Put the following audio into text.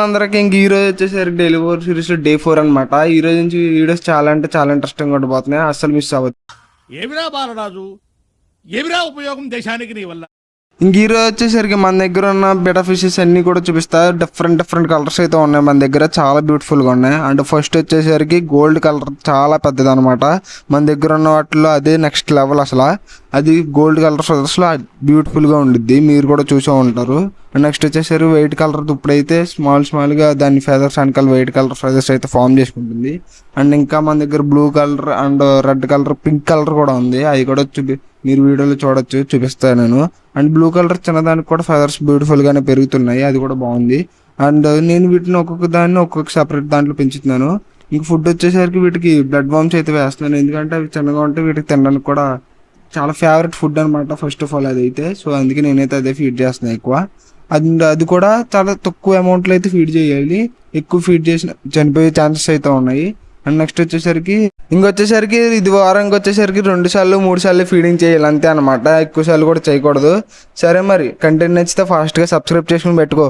అందరికి ఇంక ఈ రోజు వచ్చేసరికి డెలివరీ సిరీస్ డే 4 అనమాట. ఈ రోజు నుంచి వీడియోస్ చాలా అంటే చాలా ఇంట్రెస్టింగ్ ఉండబోతున్నాయి, అస్సలు మిస్ అవ్వదు. ఏమిరా బాలరాజు, ఏమిరా ఉపయోగం దేశానికి నీ వల్ల? ఇంక ఈ రోజు వచ్చేసరికి మన దగ్గర ఉన్న బెటా ఫిషెస్ అన్ని కూడా చూపిస్తా. డిఫరెంట్ కలర్స్ అయితే ఉన్నాయి మన దగ్గర, చాలా బ్యూటిఫుల్గా ఉన్నాయి. అండ్ ఫస్ట్ వచ్చేసరికి గోల్డ్ కలర్ చాలా పెద్దది అనమాట. మన దగ్గర ఉన్న వాటిలో అదే నెక్స్ట్ లెవెల్ అసలు. అది గోల్డ్ కలర్ అసలు బ్యూటిఫుల్గా ఉండిద్ది, మీరు కూడా చూసే ఉంటారు. నెక్స్ట్ వచ్చేసరికి వైట్ కలర్ ఇప్పుడైతే స్మాల్గా దాని ఫెదర్స్ వెనకాల వైట్ కలర్ ఫెదర్స్ అయితే ఫామ్ చేసుకుంటుంది. అండ్ ఇంకా మన దగ్గర blue colour and red colour pink colour కూడా ఉంది, అవి కూడా మీరు వీడియోలో చూడొచ్చు, చూపిస్తాను నేను. అండ్ బ్లూ కలర్ చిన్నదానికి కూడా ఫెదర్స్ బ్యూటిఫుల్గానే పెరుగుతున్నాయి, అది కూడా బాగుంది. అండ్ నేను వీటిని ఒక్కొక్క సపరేట్ దాంట్లో పెంచుతున్నాను. ఇంక ఫుడ్ వచ్చేసరికి వీటికి బ్లడ్ వామ్స్ అయితే వేస్తున్నాను, ఎందుకంటే అవి చిన్నగా ఉంటే వీటికి తినడానికి కూడా చాలా ఫేవరెట్ ఫుడ్ అనమాట ఫస్ట్ ఆఫ్ ఆల్ అదైతే. సో అందుకే నేనైతే అదే ఫీడ్ చేస్తున్నాను ఎక్కువ. అది కూడా చాలా తక్కువ అమౌంట్లో అయితే ఫీడ్ చేయాలి, ఎక్కువ ఫీడ్ చేసిన చనిపోయే ఛాన్సెస్ అయితే ఉన్నాయి. అండ్ నెక్స్ట్ వచ్చేసరికి ఇది వారానికి వచ్చేసరికి 2 సార్లు 3 సార్లు ఫీడింగ్ చేయాలి అంతే అనమాట, ఎక్కువ సార్లు కూడా చేయకూడదు. సరే మరి కంటెంట్ నచ్చితే ఫాస్ట్గా సబ్స్క్రైబ్ చేసుకుని పెట్టుకో.